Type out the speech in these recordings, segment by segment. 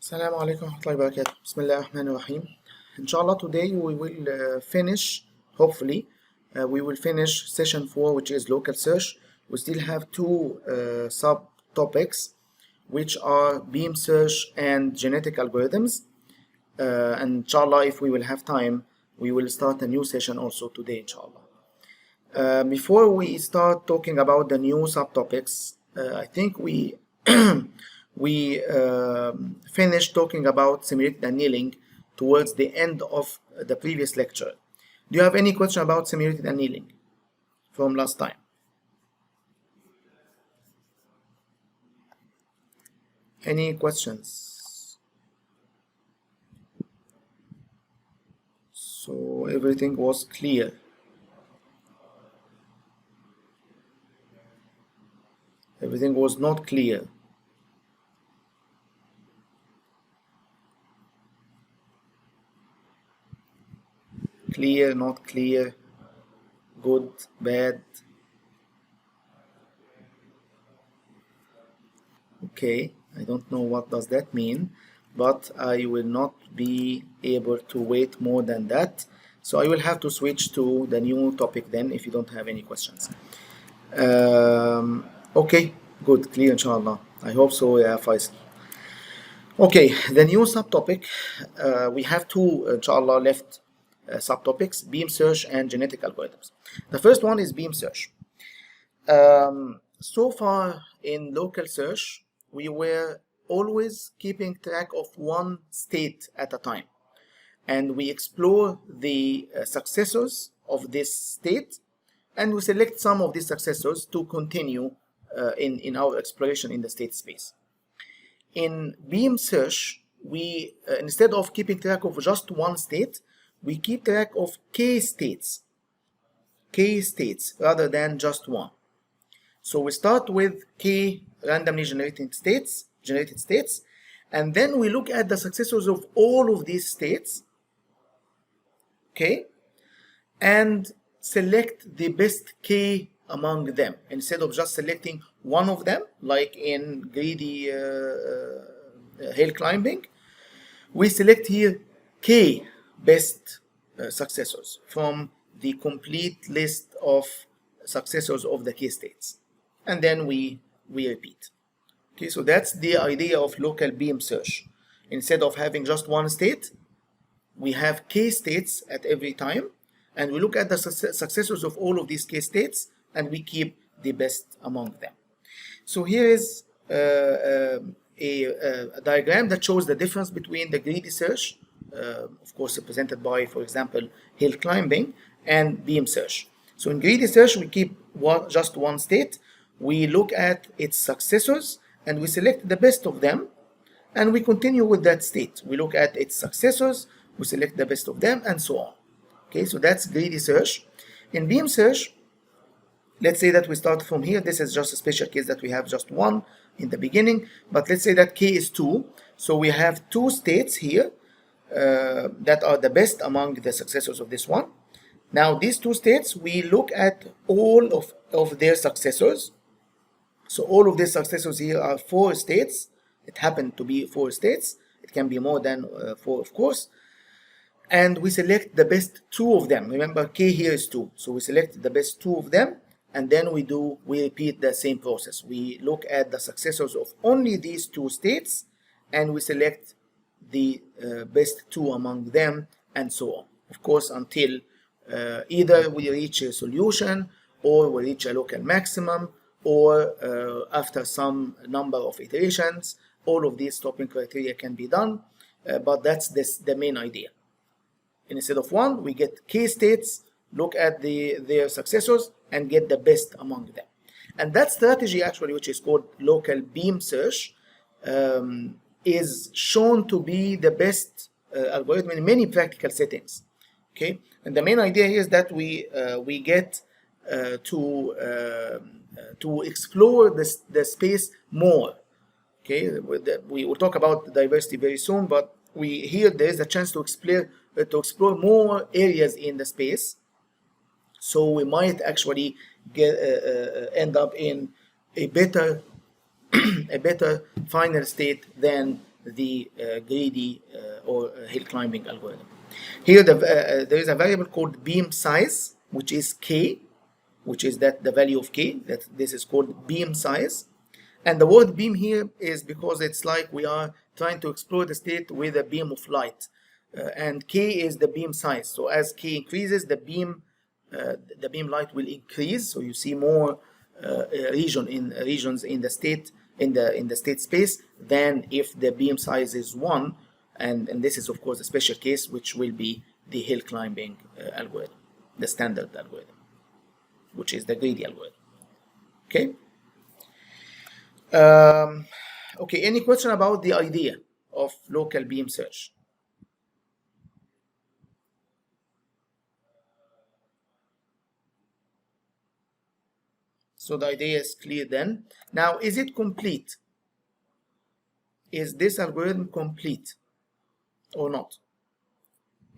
Assalamu alaikum wa rahmatullahi wa barakatuh. Bismillah ar-Rahman ar-Rahim. Inshallah, today we will finish, hopefully, we will finish session 4, which is local search. We still have two subtopics, which are beam search and genetic algorithms. And inshallah, if we will have time, we will start a new session also today, inshallah. Before we start talking about the new subtopics, I think we finished talking about simulated annealing towards the end of the previous lecture. Do you have any question about simulated annealing from last time? Any questions? So everything was clear. Everything was not clear. Clear, not clear, good, bad. Okay, I don't know what does that mean, but I will not be able to wait more than that. So I will have to switch to the new topic then if you don't have any questions. Okay, good, clear inshallah. I hope so, yeah, Faisal. Okay, the new subtopic, we have two inshallah left subtopics, beam search and genetic algorithms. The first one is beam search. So far in local search, we were always keeping track of one state at a time, and we explore the successors of this state, and we select some of these successors to continue in our exploration in the state space. In beam search, we instead of keeping track of just one state, we keep track of k states rather than just one. So we start with k randomly generated states, and then we look at the successors of all of these states, okay, and select the best k among them instead of just selecting one of them, like in greedy hill climbing. We select here k best successors from the complete list of successors of the k states, and then we repeat. Okay, so that's the idea of local beam search. Instead of having just one state, we have k states at every time, and we look at the successors of all of these k states, and we keep the best among them. So here is a diagram that shows the difference between the greedy search, of course represented by, for example, hill climbing, and beam search. So in greedy search, we keep just one state, we look at its successors, and we select the best of them, and we continue with that state. We look at its successors, we select the best of them, and so on. Okay, so that's greedy search. In beam search, let's say that we start from here. This is just a special case that we have just one in the beginning, but let's say that k is 2. So we have two states here that are the best among the successors of this one. Now these two states, we look at all of their successors. So all of these successors here are 4 states. It happened to be 4 states. It can be more than 4, of course. And we select the best 2 of them. Remember, k here is 2. So we select the best 2 of them, and then we repeat the same process. We look at the successors of only these 2 states, and we select the best 2 among them, and so on. Of course, until either we reach a solution, or we reach a local maximum, or after some number of iterations. All of these stopping criteria can be done, but that's the main idea. Instead of one, we get k states, look at their successors, and get the best among them. And that strategy, actually, which is called local beam search, is shown to be the best algorithm in many practical settings. Okay, and the main idea here is that we get to explore the space more. Okay, we will talk about diversity very soon, but here there is a chance to explore more areas in the space. So we might actually end up in a better a better final state than the greedy or hill climbing algorithm. Here there is a variable called beam size, which is k, which is that the value of k, that this is called beam size. And the word beam here is because it's like we are trying to explore the state with a beam of light, and k is the beam size. So as k increases, the beam light will increase. So you see more regions in the state space than if the beam size is 1, and this is of course a special case, which will be the hill climbing algorithm, the standard algorithm, which is the greedy algorithm. Okay. Okay, any question about the idea of local beam search? So the idea is clear then. Now, is it complete? Is this algorithm complete or not?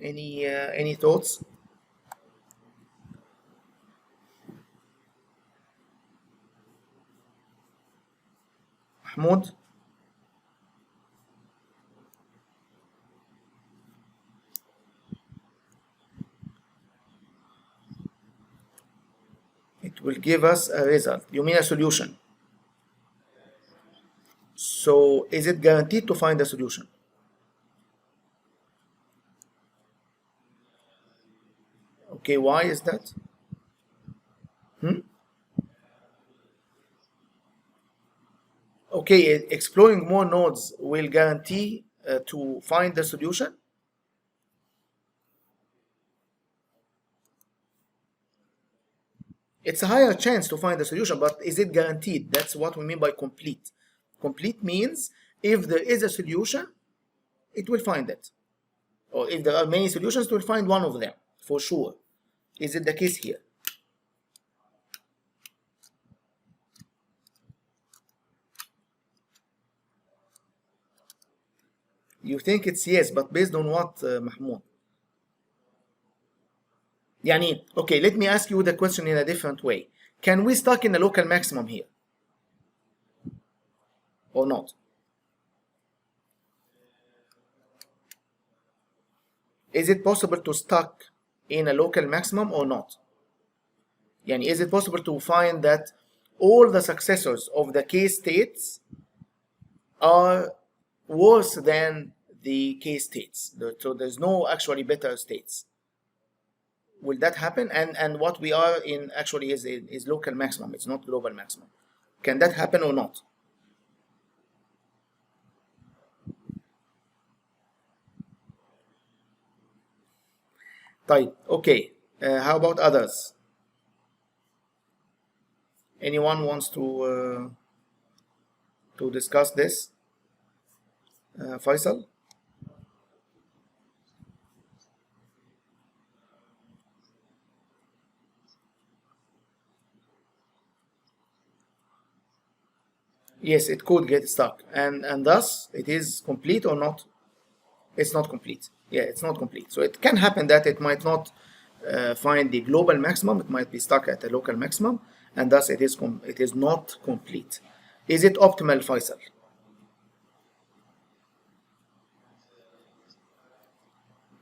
Any thoughts? Mahmoud? It will give us a result. You mean a solution? So is it guaranteed to find a solution? Okay, why is that? Okay, exploring more nodes will guarantee to find the solution? It's a higher chance to find the solution, but is it guaranteed? That's what we mean by complete. Complete means if there is a solution, it will find it. Or if there are many solutions, it will find one of them, for sure. Is it the case here? You think it's yes, but based on what, Mahmoud? Yani, okay, let me ask you the question in a different way. Can we stuck in a local maximum here? Or not? Is it possible to stuck in a local maximum or not? Yani, is it possible to find that all the successors of the k states are worse than the k states? So there's no actually better states. Will that happen? And what we are in actually is local maximum. It's not global maximum. Can that happen or not? طيب, okay. How about others? Anyone wants to discuss this? Faisal? Yes, it could get stuck, and thus it is complete or not? It's not complete. Yeah, it's not complete. So it can happen that it might not find the global maximum. It might be stuck at a local maximum, and thus it is not complete. Is it optimal, Faisal?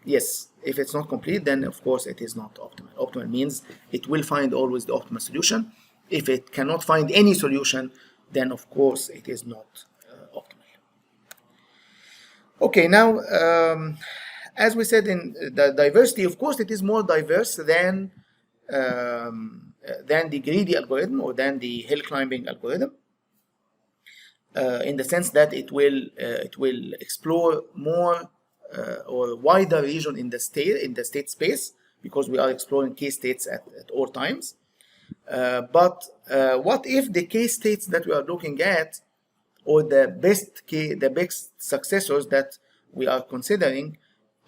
Yes. If it's not complete, then of course it is not optimal. Optimal means it will find always the optimal solution. If it cannot find any solution, then of course it is not optimal. Okay, now as we said in the diversity, of course it is more diverse than the greedy algorithm or than the hill climbing algorithm, in the sense that it will explore more or wider region in the state space, because we are exploring k states at all times. But what if the k states that we are looking at, or the best successors that we are considering,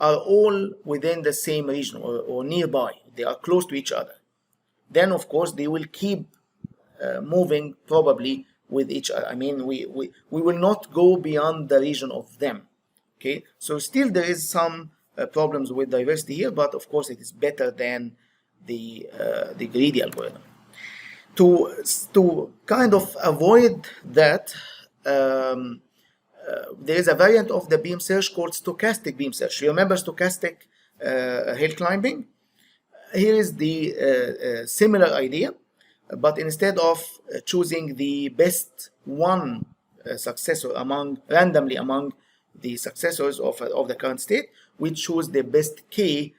are all within the same region or nearby? They are close to each other. Then of course they will keep moving probably with each other. I mean, we will not go beyond the region of them. Okay, so still there is some problems with diversity here, but of course it is better than the greedy algorithm. To kind of avoid that, there is a variant of the beam search called stochastic beam search. You remember stochastic hill climbing? Here is the similar idea, but instead of choosing the best one successor randomly among the successors of the current state, we choose the best k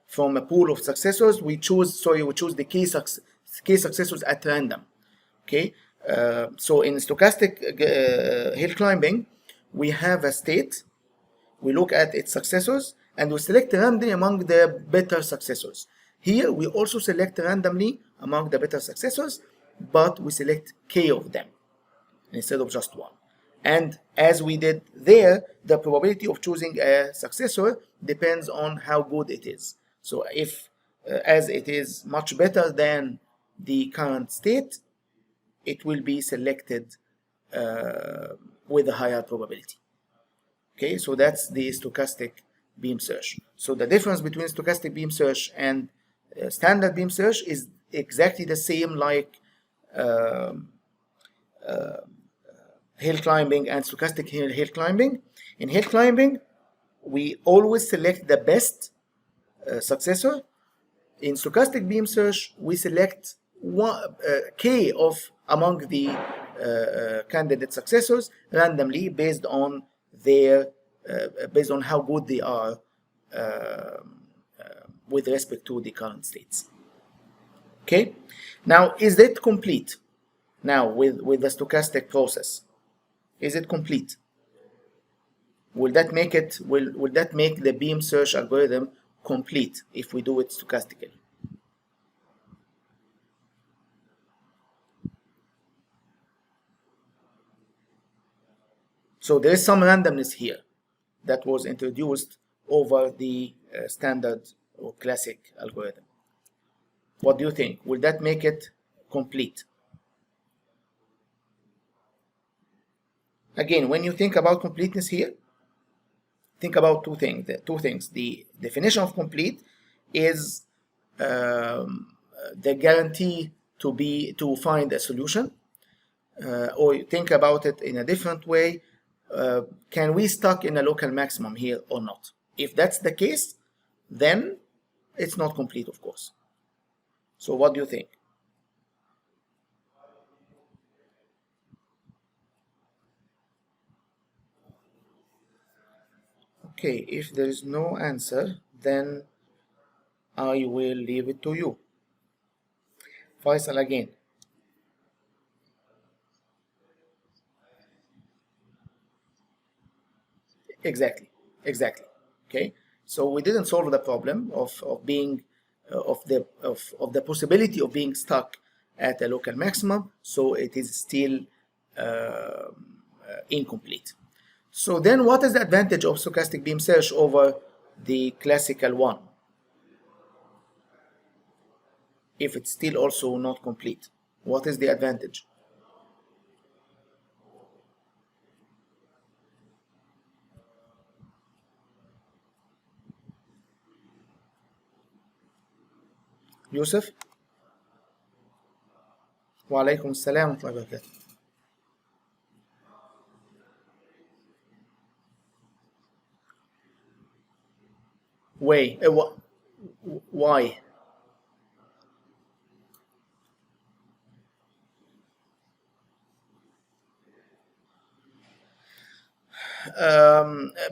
from a pool of successors. We choose the k successors at random. Okay, so in stochastic hill climbing, we have a state. We look at its successors and we select randomly among the better successors. Here we also select randomly among the better successors, but we select k of them instead of just one. And as we did there, the probability of choosing a successor depends on how good it is. So if as it is much better than the current state, it will be selected with a higher probability. Okay, so that's the stochastic beam search. So the difference between stochastic beam search and standard beam search is exactly the same like hill climbing and stochastic hill climbing. In hill climbing, we always select the best successor. In stochastic beam search, we select k of among the candidate successors randomly based on their based on how good they are with respect to the current states. Okay, now is it complete? Now with the stochastic process, is it complete? Will that make it will that make the beam search algorithm complete if we do it stochastically? So there is some randomness here that was introduced over the standard or classic algorithm. What do you think? Will that make it complete? Again, when you think about completeness here, think about two things. The definition of complete is the guarantee to find a solution, or you think about it in a different way. Can we stuck in a local maximum here or not? If that's the case, then it's not complete, of course. So what do you think? Okay, if there is no answer, then I will leave it to you. Faisal again. Exactly. Okay, so we didn't solve the problem of being of the possibility of being stuck at a local maximum, so it is still incomplete. So then what is the advantage of stochastic beam search over the classical one if it's still also not complete? What is the advantage? Yusuf? Wa alaikum assalam wa rahmatullahi wa barakatuh. Why?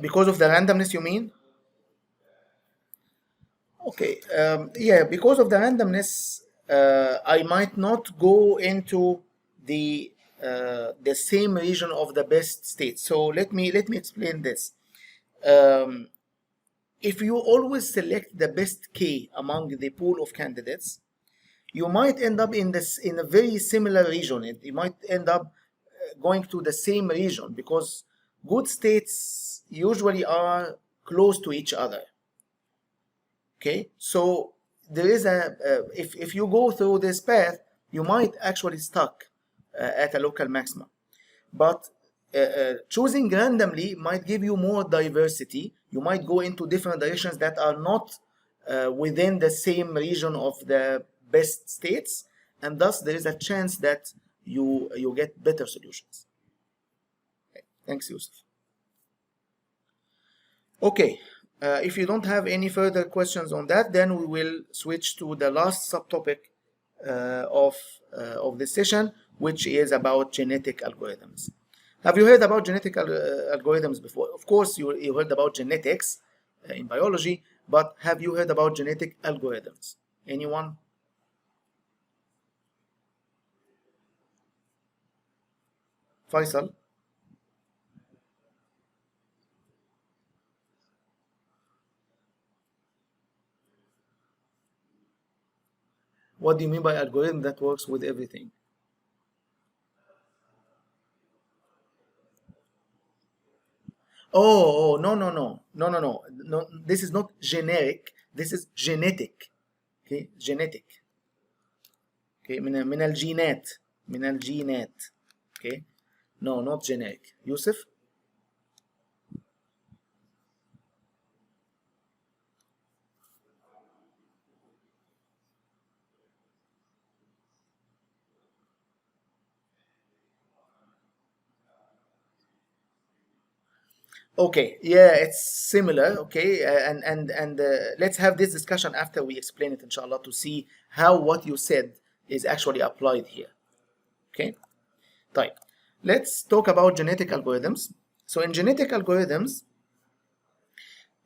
Because of the randomness, you mean? Okay, yeah, because of the randomness, I might not go into the same region of the best state. So let me explain this. If you always select the best k among the pool of candidates, you might end up in a very similar region. You might end up going to the same region because good states usually are close to each other. Okay, so there is if you go through this path, you might actually stuck at a local maximum. But choosing randomly might give you more diversity. You might go into different directions that are not within the same region of the best states, and thus there is a chance that you get better solutions. Thanks, Yusuf. Okay, if you don't have any further questions on that, then we will switch to the last subtopic of this session, which is about genetic algorithms. Have you heard about genetic algorithms before? Of course, you heard about genetics in biology, but have you heard about genetic algorithms? Anyone? Faisal? What do you mean by algorithm that works with everything? Oh, no. This is not generic. This is genetic. Okay, genetic. Okay, من الجينات. من الجينات. Okay, no, not generic. Yusuf? Okay, yeah, it's similar. Okay, and let's have this discussion after we explain it, inshallah, to see how what you said is actually applied here. Okay, طيب. Let's talk about genetic algorithms. So in genetic algorithms,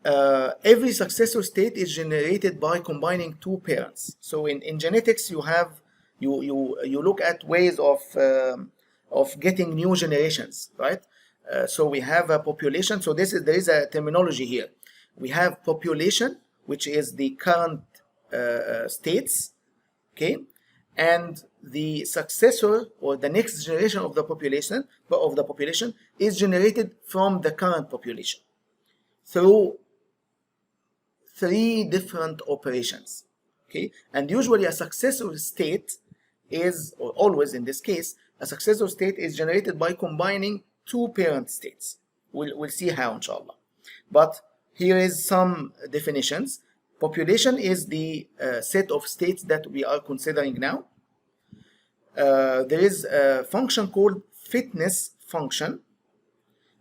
every successor state is generated by combining two parents. So in genetics, you have you look at ways of getting new generations, right? So we have a population. So there is a terminology here. We have population, which is the current states, okay, and the successor or the next generation of the population is generated from the current population through three different operations, okay, and usually a successor state is, or always in this case, a successor state is generated by combining two parent states. We'll see how, inshallah. But here is some definitions. Population is the set of states that we are considering now. There is a function called fitness function,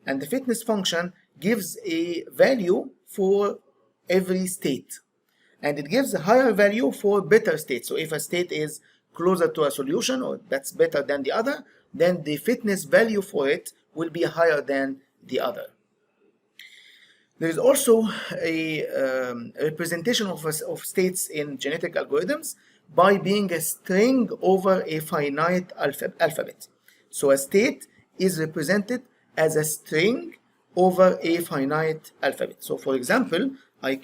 and the fitness function gives a value for every state, and it gives a higher value for better states. So if a state is closer to a solution or that's better than the other, then the fitness value for it will be higher than the other. There is also a representation of states in genetic algorithms by being a string over a finite alphabet. So a state is represented as a string over a finite alphabet. So for example, let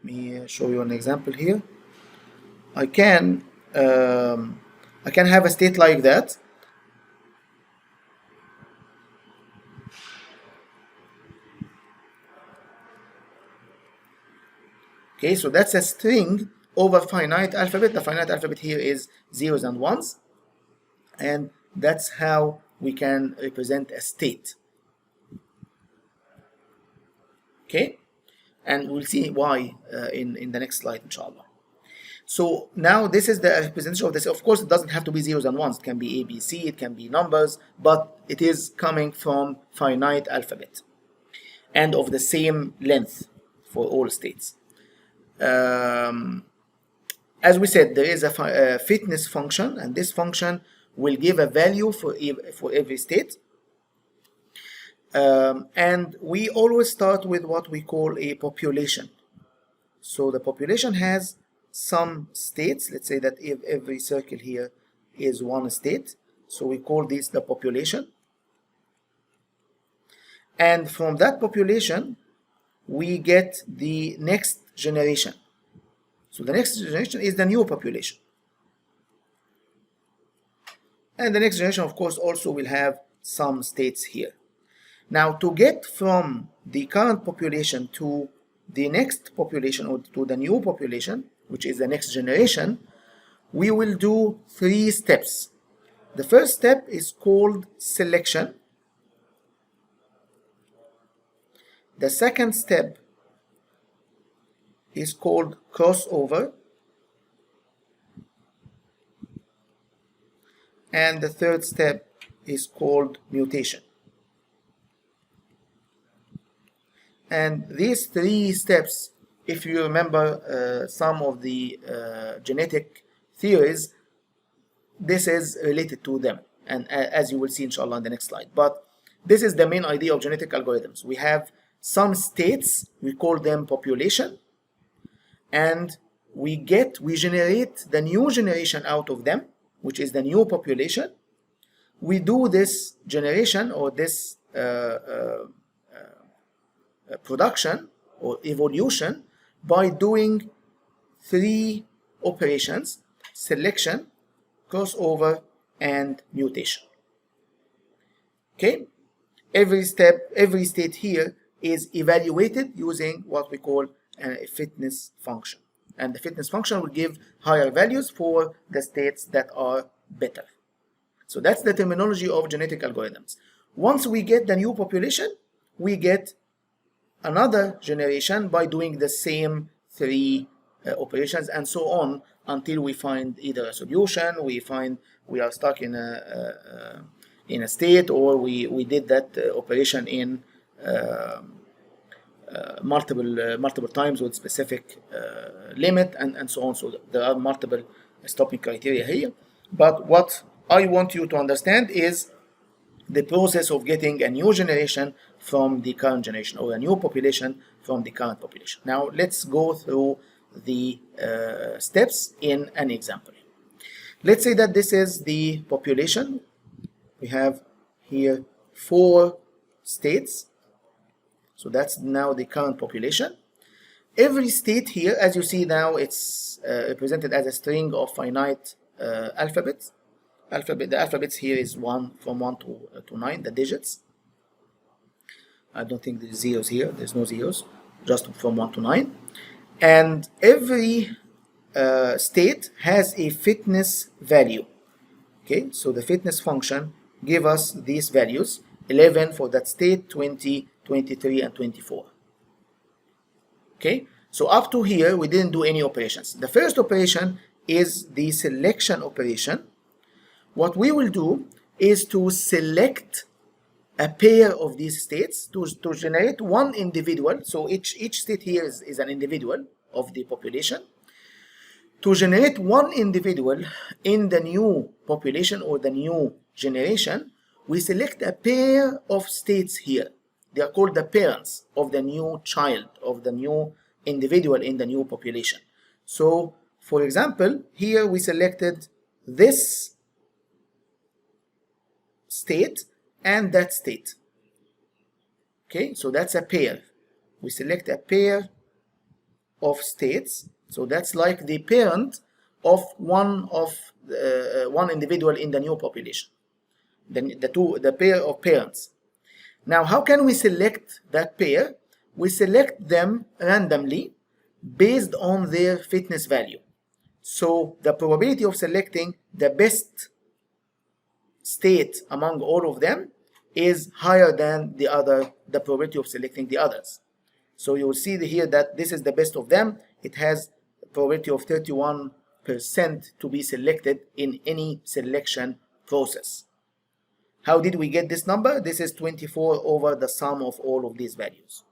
me show you an example here. I can have a state like that. Okay, so that's a string over finite alphabet. The finite alphabet here is zeros and ones, and that's how we can represent a state. Okay, and we'll see why in the next slide, inshallah. So now this is the representation of this. Of course, it doesn't have to be zeros and ones. It can be A, B, C. It can be numbers, but it is coming from finite alphabet and of the same length for all states. As we said, there is a fitness function, and this function will give a value for every state. And we always start with what we call a population. So the population has some states. Let's say that if every circle here is one state, so we call this the population. And from that population, we get the next generation. So the next generation is the new population. And the next generation, of course, also will have some states here. Now, to get from the current population to the next population, or to the new population, which is the next generation, we will do three steps. The first step is called selection. The second step is called crossover. And the third step is called mutation. And these three steps, if you remember some of the genetic theories, this is related to them, and as you will see inshallah in the next slide. But this is the main idea of genetic algorithms. We have some states, we call them population, and we generate the new generation out of them, which is the new population. We do this generation or this production or evolution by doing three operations: selection, crossover, and mutation. Okay, every state here is evaluated using what we call a fitness function, and the fitness function will give higher values for the states that are better. So that's the terminology of genetic algorithms. Once we get the new population, we get another generation by doing the same three operations, and so on until we find either a solution, we are stuck in a state, or we did that operation in multiple times with specific limit, and so on. So there are multiple stopping criteria here. But what I want you to understand is the process of getting a new generation from the current generation, or a new population from the current population. Now let's go through the steps in an example. Let's say that this is the population. We have here 4 states. So that's now the current population. Every state here, as you see now, it's represented as a string of finite alphabets. The alphabets here is from 1 to 9, the digits. I don't think there's zeros here. There's no zeros, just from 1 to 9. And every state has a fitness value. Okay, so the fitness function give us these values: 11 for that state, 20, 23, and 24. Okay, so up to here we didn't do any operations. The first operation is the selection operation. What we will do is to select a pair of these states to generate one individual. So each state here is an individual of the population. To generate one individual in the new population or the new generation, we select a pair of states here. They are called the parents of the new child, of the new individual in the new population. So, for example, here we selected this state and that state. Okay, so that's a pair. We select a pair of states. So that's like the parent of one individual in the new population. The pair of parents. Now, how can we select that pair? We select them randomly based on their fitness value. So the probability of selecting the best state among all of them is higher than the probability of selecting the others. So you will see here that this is the best of them. It has a probability of 31% to be selected in any selection process. How did we get this number? This is 24 over the sum of all of these values.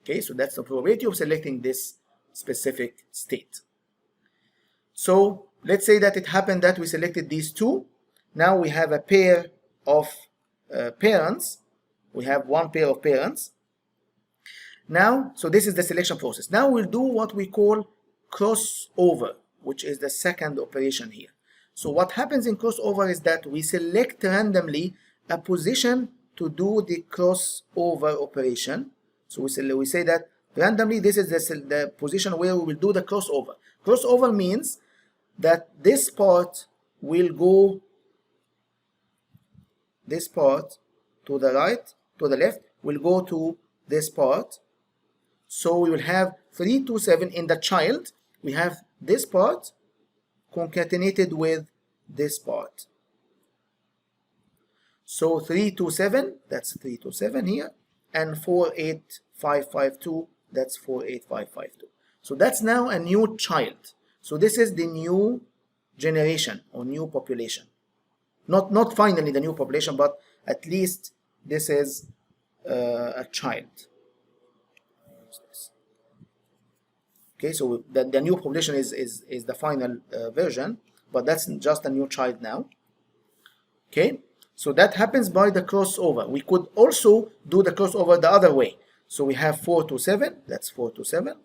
Okay, so that's the probability of selecting this specific state. So let's say that it happened that we selected these two. Now we have a pair of parents. We have one pair of parents. Now, so this is the selection process. Now we'll do what we call crossover, which is the second operation here. So what happens in crossover is that we select randomly a position to do the crossover operation. So we say that randomly this is the position where we will do the crossover. Crossover means that this part will go, this part to the right, to the left, will go to this part. So we will have 3 to 7 in the child. We have this part concatenated with this part. So 3 to 7, that's 3 to 7 here, and 4, 8, 5, 5, 2, that's 4, 8, 5, 5, 2. So that's now a new child. So this is the new generation or new population. Not finally the new population, but at least this is a child. states. Okay, so the new population is the final version, but that's just a new child now. Okay, so that happens by the crossover. We could also do the crossover the other way. So we have 4 to 7, that's 4 to 7,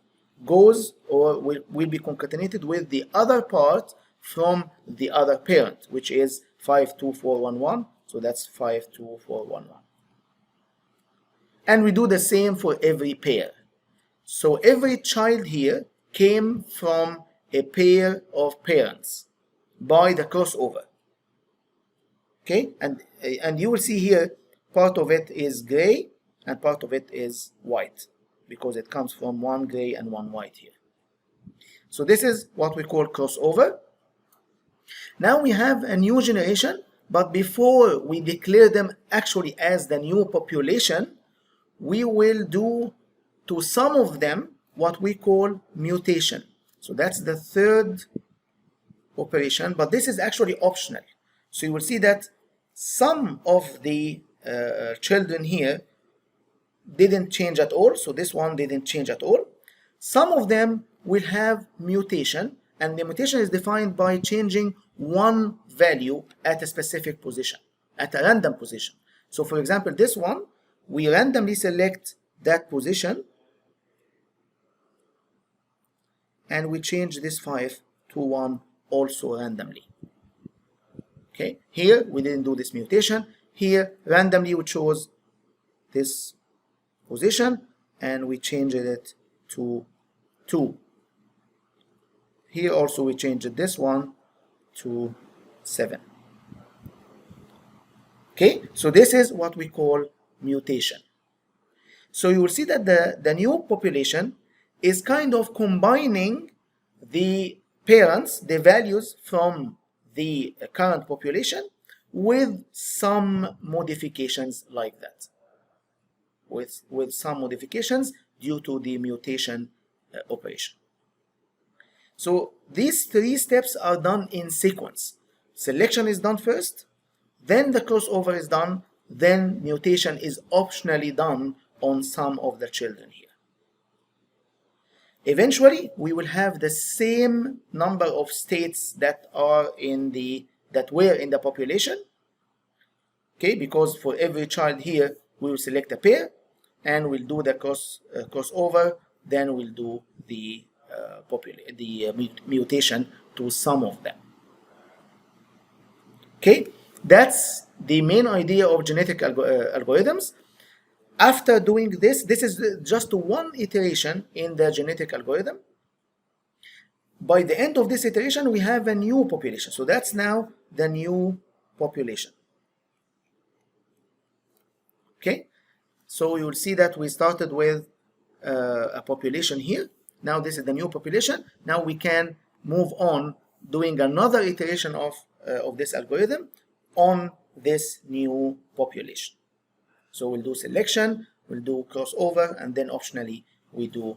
goes or will be concatenated with the other part from the other parent, which is 5 2 4 1 1. So that's 5 2 4 1 1. And we do the same for every pair. So every child here came from a pair of parents by the crossover. Okay, and you will see here part of it is gray and part of it is white because it comes from one gray and one white here. So this is what we call crossover. Now we have a new generation, but before we declare them actually as the new population, we will do to some of them what we call mutation. So that's the third operation, but this is actually optional. So you will see that some of the children here didn't change at all. So this one didn't change at all. Some of them will have mutation, and the mutation is defined by changing one value at a specific position, at a random position. So for example, this one, we randomly select that position and we change this 5 to 1 also randomly. Okay, here we didn't do this mutation. Here randomly we chose this position and we changed it to 2. Here also we changed this one to 7. Okay, so this is what we call mutation. So you will see that the new population is kind of combining the parents, the values from the current population with some modifications like that. With some modifications due to the mutation operation. So these 3 steps are done in sequence. Selection is done first, then the crossover is done, then mutation is optionally done on some of the children here. Eventually, we will have the same number of states that were in the population. Okay, because for every child here, we will select a pair, and we'll do the crossover. Then we'll do the mutation to some of them. Okay, that's the main idea of genetic algorithms. After doing this is just one iteration in the genetic algorithm. By the end of this iteration, we have a new population. So that's now the new population. Okay, so you will see that we started with a population here. Now this is the new population. Now we can move on doing another iteration of this algorithm on this new population. So we'll do selection, we'll do crossover, and then optionally we do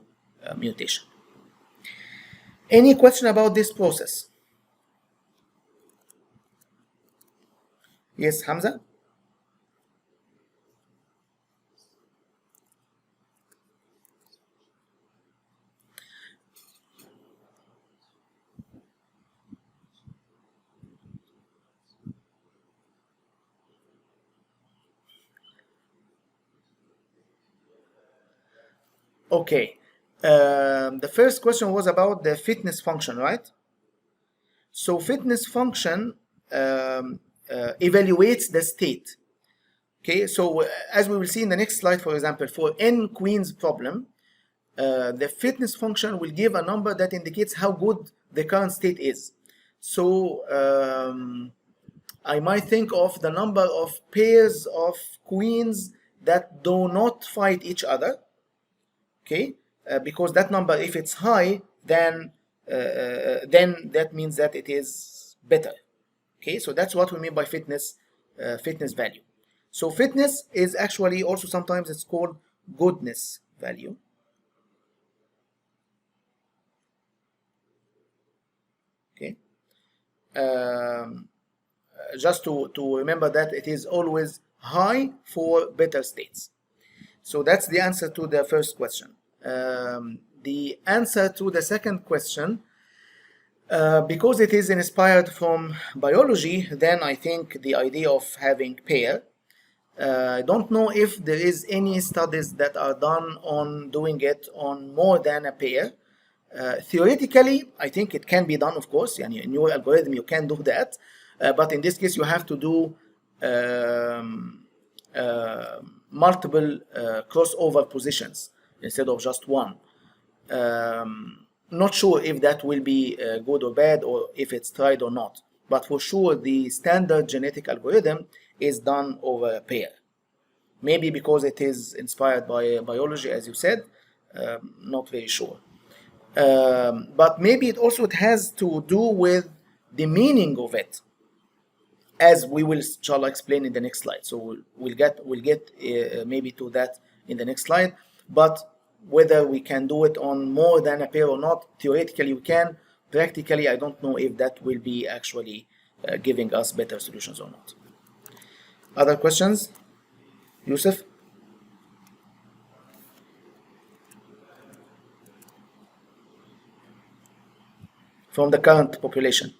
mutation. Any question about this process? Yes, Hamza? Okay, the first question was about the fitness function, right? So fitness function evaluates the state. Okay, so as we will see in the next slide, for example, for n queens problem, the fitness function will give a number that indicates how good the current state is. So I might think of the number of pairs of queens that do not fight each other. Okay, because that number, if it's high, then that means that it is better. Okay, so that's what we mean by fitness value. So fitness is actually also sometimes it's called goodness value. Okay, just to remember that it is always high for better states. So that's the answer to the first question. The answer to the second question, because it is inspired from biology, then I think the idea of having pair. I don't know if there is any studies that are done on doing it on more than a pair. Theoretically, I think it can be done, of course. In your algorithm, you can do that. But in this case, you have to do multiple crossover positions instead of just one. Not sure if that will be good or bad, or if it's tried or not. But for sure, the standard genetic algorithm is done over a pair. Maybe because it is inspired by biology, as you said, not very sure. But maybe it also has to do with the meaning of it, as we will shall explain in the next slide. So we'll get maybe to that in the next slide. But whether we can do it on more than a pair or not, theoretically we can. Practically, I don't know if that will be actually giving us better solutions or not. Other questions? Yusuf? From the current population.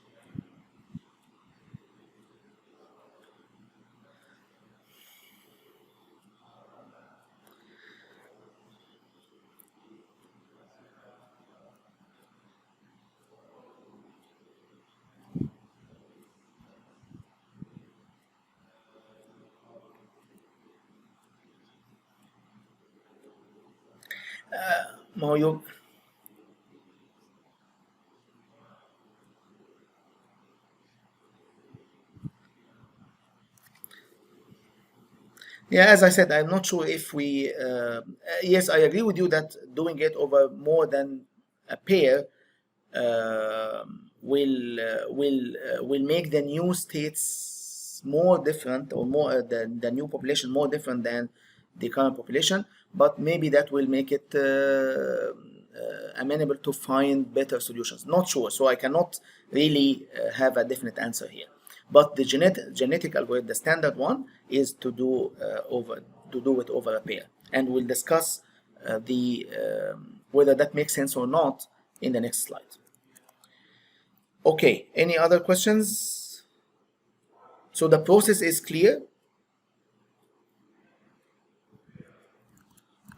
Yeah, as I said, I'm not sure if we. Yes, I agree with you that doing it over more than a pair will make the new states more different, or more the new population more different than the current population. But maybe that will make it amenable to find better solutions. Not sure, so I cannot really have a definite answer here. But the genetic algorithm, the standard one, is to do it over a pair, and we'll discuss whether that makes sense or not in the next slide. Okay, any other questions? So the process is clear.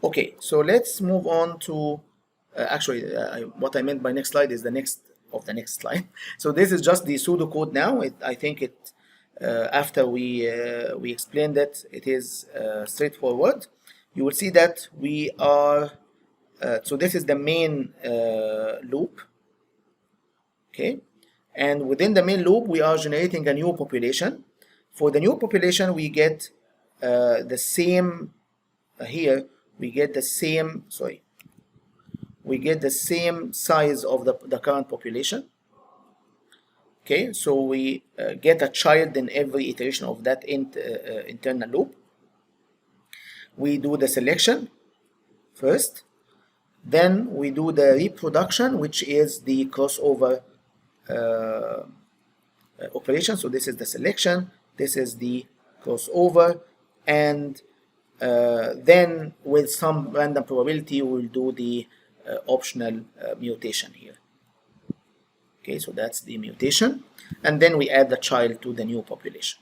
Okay, so let's move on to what I meant by next slide is the next slide. So this is just the pseudocode now. I think after we explained it, it is straightforward. You will see that we are, so this is the main loop, okay? And within the main loop, we are generating a new population. For the new population, we get the same, here, we get the same, we get the same size of the current population. Okay, so we get a child in every iteration of that internal loop. We do the selection first, then we do the reproduction, which is the crossover operation. So this is the selection, this is the crossover, and then with some random probability we'll do the optional mutation here. Okay, so that's the mutation, and then we add the child to the new population.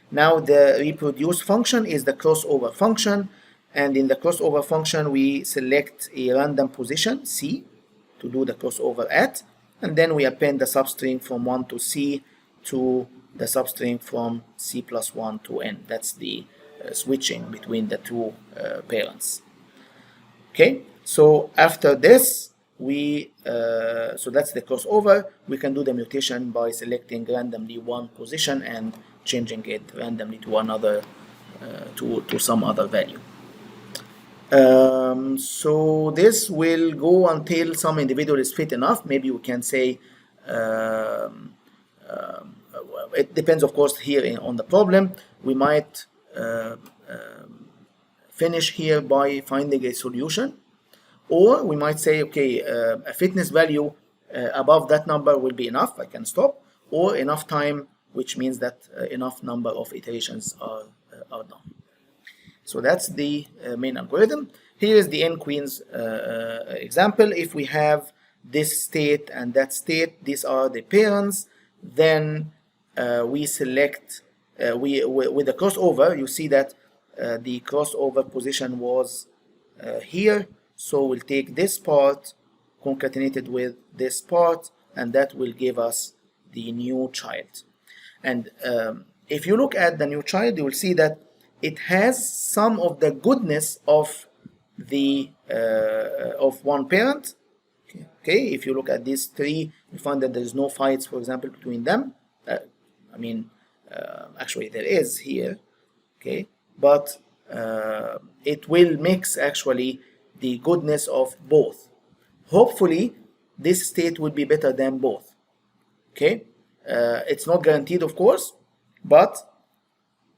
Now the reproduce function is the crossover function, and in the crossover function we select a random position C to do the crossover at, and then we append the substring from 1 to C to the substring from C plus 1 to N. That's the switching between the two parents. Okay, so after this so that's the crossover. We can do the mutation by selecting randomly one position and changing it randomly to another to some other value. So this will go until some individual is fit enough. Maybe we can say it depends, of course, here on the problem. We might finish here by finding a solution, or we might say, okay, a fitness value above that number will be enough, I can stop, or enough time, which means that enough number of iterations are done. So that's the main algorithm. Here is the n queens example. If we have this state and that state, these are the parents, then we select, with the crossover, you see that the crossover position was here, so we'll take this part concatenated with this part, and that will give us the new child. And if you look at the new child, you will see that it has some of the goodness of the of one parent. Okay, if you look at these three, you find that there is no fights, for example, between them. Actually there is here, okay, but it will mix actually the goodness of both. Hopefully this state will be better than both. Okay, it's not guaranteed, of course, but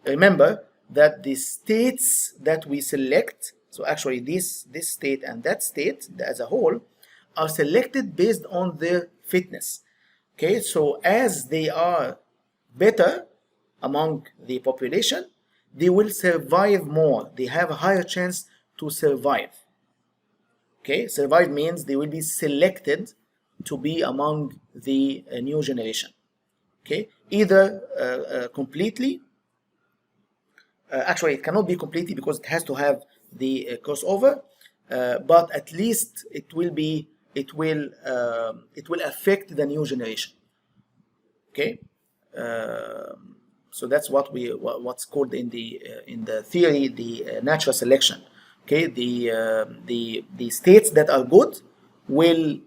remember that the states that we select, so actually this state and that state as a whole, are selected based on their fitness. Okay, so as they are better among the population, they will survive more. They have a higher chance to survive. Okay, survive means they will be selected to be among the new generation. Okay, either completely, actually it cannot be completely because it has to have the crossover, but at least it will affect the new generation. Okay, so that's what's called in the theory the natural selection. Okay, the states that are good will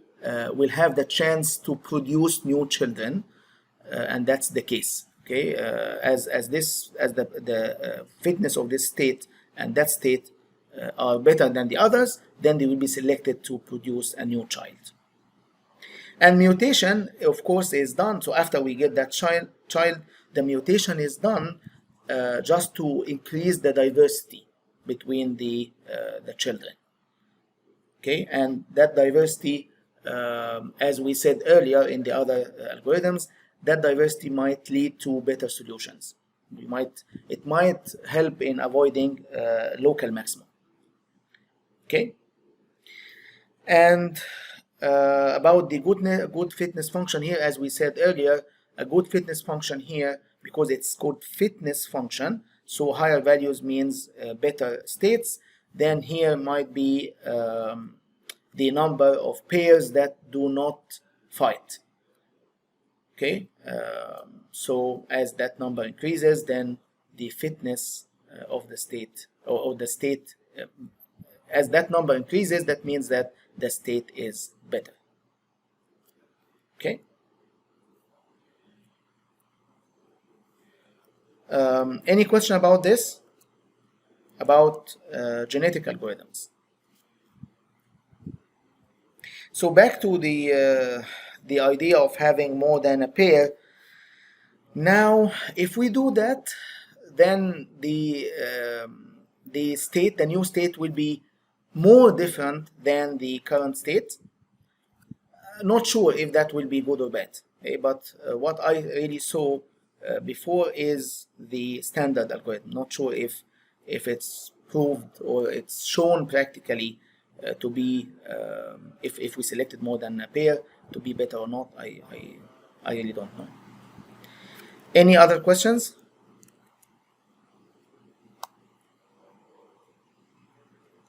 have the chance to produce new children, and that's the case. Okay, as the fitness of this state and that state are better than the others, then they will be selected to produce a new child. And mutation, of course, is done. So after we get that child, the mutation is done just to increase the diversity between the children. Okay, and that diversity, as we said earlier in the other algorithms, that diversity might lead to better solutions. It might help in avoiding local maximum. Okay, and about the good fitness function here, as we said earlier, a good fitness function here, because it's called fitness function, so higher values means better states, then here might be the number of pairs that do not fight. Okay, so as that number increases, then the fitness of the state, or the state, as that number increases, that means that the state is better. Okay. Any question about this? About genetic algorithms? So back to the idea of having more than a pair. Now, if we do that, then the state, the new state, will be more different than the current state. Not sure if that will be good or bad, but what I really saw before is the standard algorithm. Not sure if it's proved or it's shown practically to be, if we selected more than a pair, to be better or not. I really don't know. Any other questions?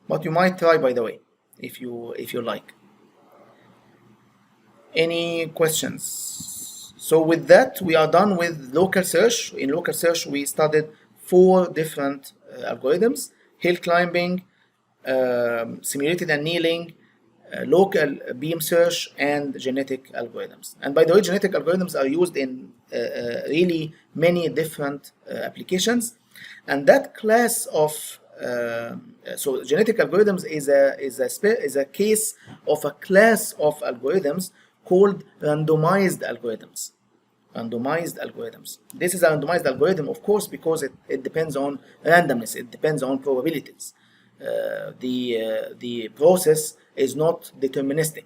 But you might try, by the way, if you like. Any questions? So with that, we are done with local search. In local search, we studied 4 different algorithms: hill climbing, simulated annealing, local beam search, and genetic algorithms. And by the way, genetic algorithms are used in really many different applications. And that class of so genetic algorithms is a case of a class of algorithms called randomized algorithms. Randomized algorithms. This is a randomized algorithm, of course, because it depends on randomness. It depends on probabilities. The process is not deterministic.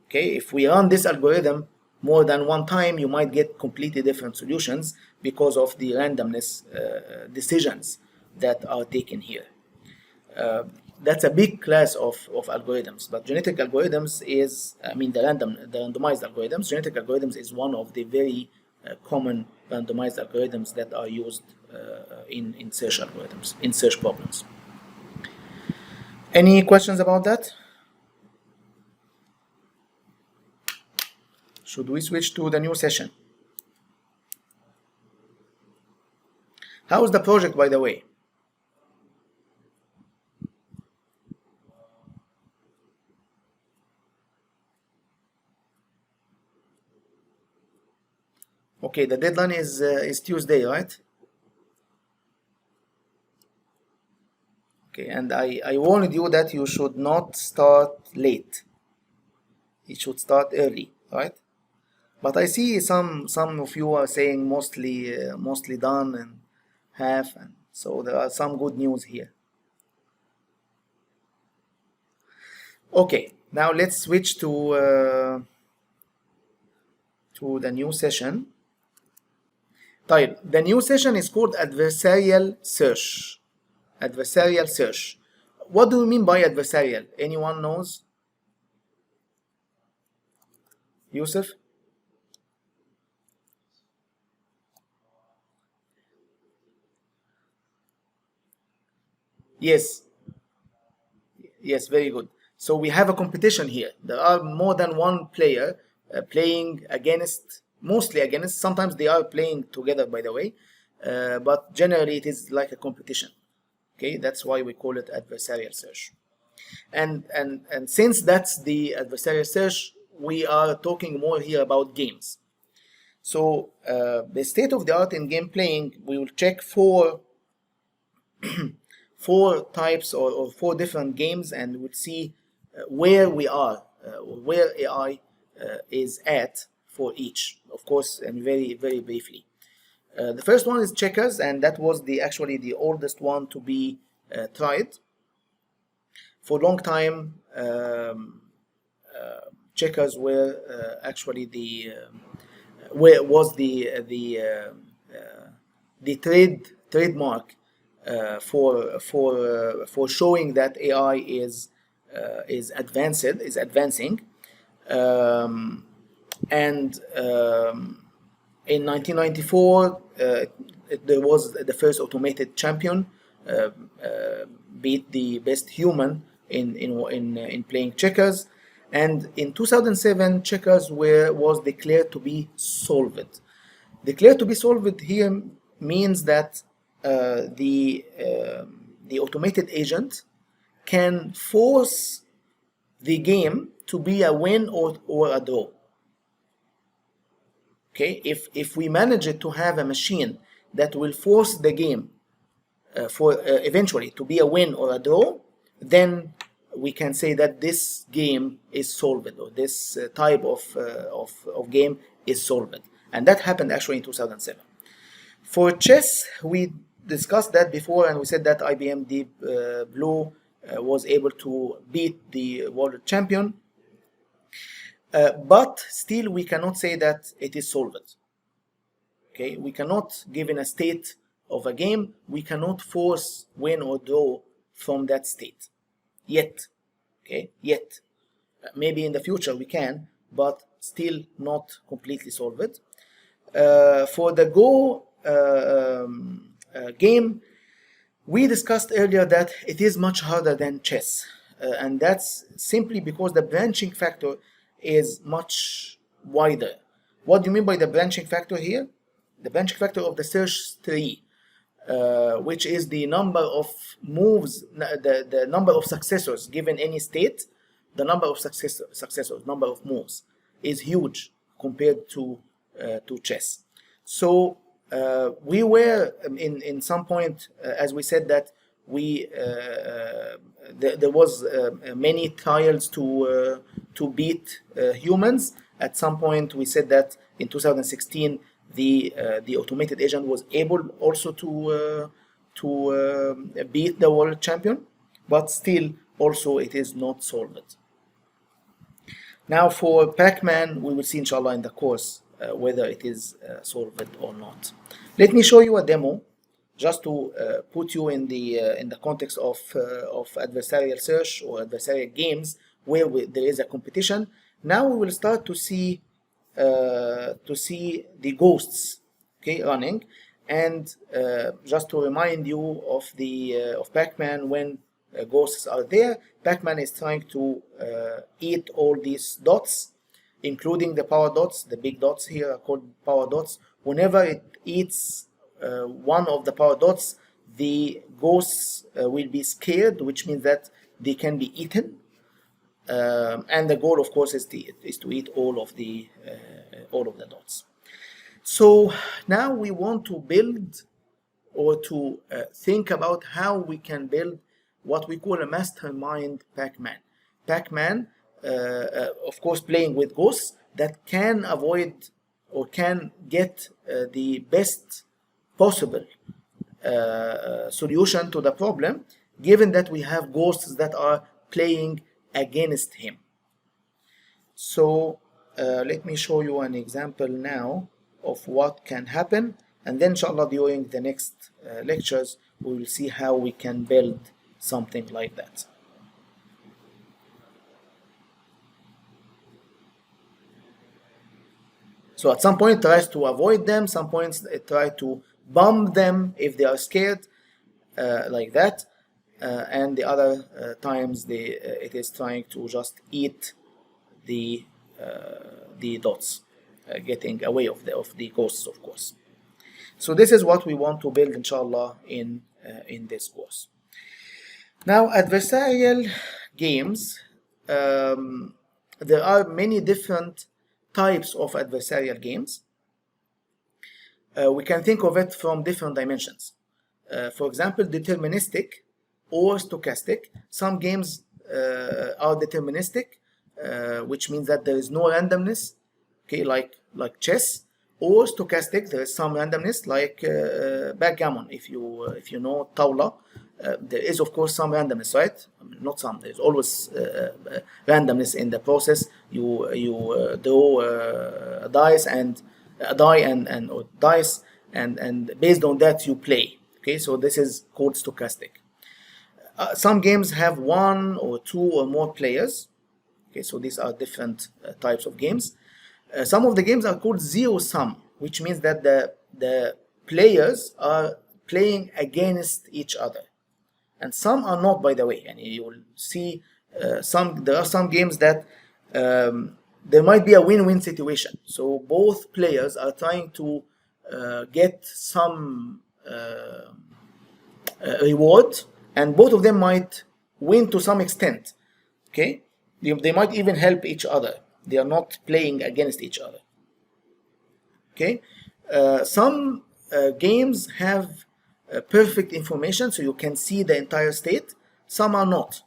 Okay, if we run this algorithm more than one time, you might get completely different solutions because of the randomness decisions that are taken here. that's a big class of algorithms. But genetic algorithms is, I mean, the randomized algorithms. Genetic algorithms is one of the very common randomized algorithms that are used in search algorithms, in search problems. Any questions about that? Should we switch to the new session? How is the project, by the way? Okay, the deadline is Tuesday, right? Okay, and I warned you that you should not start late. You should start early, right? But I see some of you are saying mostly done and half, and so there are some good news here. Okay, now let's switch to the new session. طيب, the new session is called adversarial search. Adversarial search. What do you mean by adversarial? Anyone knows? Yusuf? Yes. Yes, very good. So we have a competition here. There are more than one player playing against, mostly against, sometimes they are playing together, by the way, but generally it is like a competition. Okay, that's why we call it adversarial search. And since that's the adversarial search, we are talking more here about games. So the state of the art in game playing, we will check four types or four different games, and we'll see where we are, where AI is at for each, of course, and very, very briefly. The first one is checkers, and that was actually the oldest one to be tried. For a long time, checkers were actually the trademark for showing that AI is advancing, and in 1994 there was the first automated champion beat the best human in playing checkers, and in 2007 checkers was declared to be solved. Declared to be solved here means that the automated agent can force the game to be a win or a draw. Okay, if we manage it to have a machine that will force the game for eventually to be a win or a draw, then we can say that this game is solved, or this type of game is solved, and that happened actually in 2007. For chess, we discussed that before, and we said that IBM Deep Blue was able to beat the world champion, but still we cannot say that it is solved. Okay, we cannot, given a state of a game, we cannot force win or draw from that state yet. Okay, yet. Maybe in the future we can, but still not completely solved. For the Go game, we discussed earlier that it is much harder than chess, and that's simply because the branching factor is much wider. What do you mean by the branching factor here? The branching factor of the search tree, which is the number of moves, the number of successors given any state, the number of successors, number of moves, is huge compared to chess. So we were in some point, as we said, that there was many trials to beat humans. At some point, we said that in 2016 the automated agent was able also to beat the world champion, but still also it is not solved. Now for Pac-Man, we will see inshallah in the course whether it is solved or not. Let me show you a demo just to put you in the context of adversarial search or adversarial games where there is a competition. Now we will start to see the ghosts, okay, running. And just to remind you of of Pac-Man, when ghosts are there, Pac-Man is trying to eat all these dots, including the power dots. The big dots here are called power dots. Whenever it eats one of the power dots, the ghosts will be scared, which means that they can be eaten. And the goal, of course, is to eat all of the dots. So now we want to build, or to think about how we can build what we call a mastermind Pac-Man. Pac-Man, of course, playing with ghosts that can avoid or can get the best possible solution to the problem, given that we have ghosts that are playing against him. So let me show you an example now of what can happen, and then inshallah during the next lectures we will see how we can build something like that. So at some point it tries to avoid them, some points it tries to bomb them if they are scared, like that, and the other times it is trying to just eat the dots, getting away of the ghosts, of course. So this is what we want to build, inshallah, in this course. Now, adversarial games, there are many different types of adversarial games. We can think of it from different dimensions. For example, deterministic or stochastic. Some games are deterministic, which means that there is no randomness, okay, like chess. Or stochastic, there is some randomness, like backgammon. If you know tawla, there is of course some randomness, right? I mean, not some. There is always randomness in the process. You draw a dice and or dice, and based on that you play. Okay, so this is called stochastic. Some games have one or two or more players. Okay, so these are different types of games. Some of the games are called zero sum, which means that the players are playing against each other, and some are not, by the way. And you will see there are some games that there might be a win-win situation. So both players are trying to get some reward, and both of them might win to some extent. Okay, they might even help each other. They are not playing against each other. Okay, some games have perfect information, so you can see the entire state. Some are not.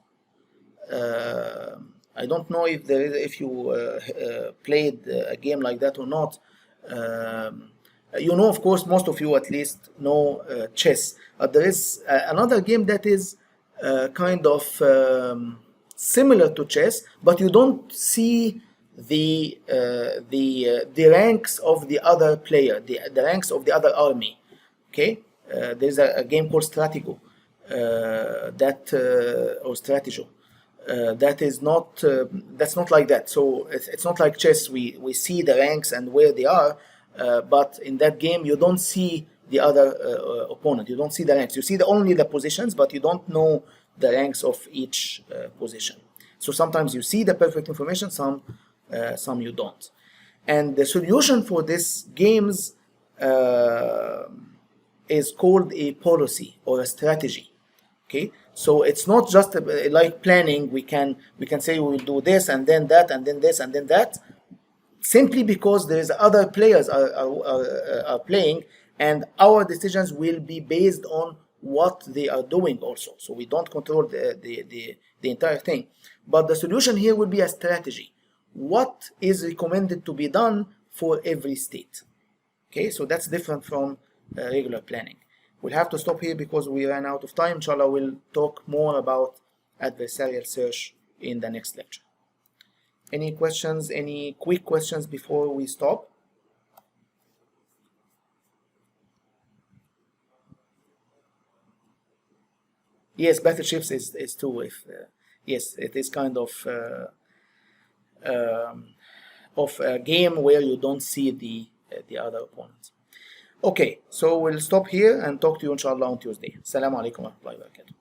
I don't know if you played a game like that or not. You know, of course, most of you at least know chess. There is another game that is kind of similar to chess, but you don't see the ranks of the other player, the ranks of the other army. Okay, there's a game called Stratego, or Stratego. That is not that's not like that. So it's not like chess. We see the ranks and where they are, but in that game you don't see the other opponent. You don't see the ranks. You see only the positions, but you don't know the ranks of each position. So sometimes you see the perfect information, some you don't. And the solution for these games is called a policy or a strategy. Okay, so it's not just like planning. We can say we will do this and then that and then this and then that, simply because there's other players are playing, and our decisions will be based on what they are doing also. So we don't control the entire thing. But the solution here will be a strategy. What is recommended to be done for every state? Okay, so that's different from regular planning. We'll have to stop here because we ran out of time. Inshallah, we'll talk more about adversarial search in the next lecture. Any questions, any quick questions before we stop? Yes, battleships is too. If yes, it is kind of a game where you don't see the other opponents. Okay, so we'll stop here and talk to you inshallah on Tuesday. Assalamu alaikum wa rahmatullahi wa barakatuh.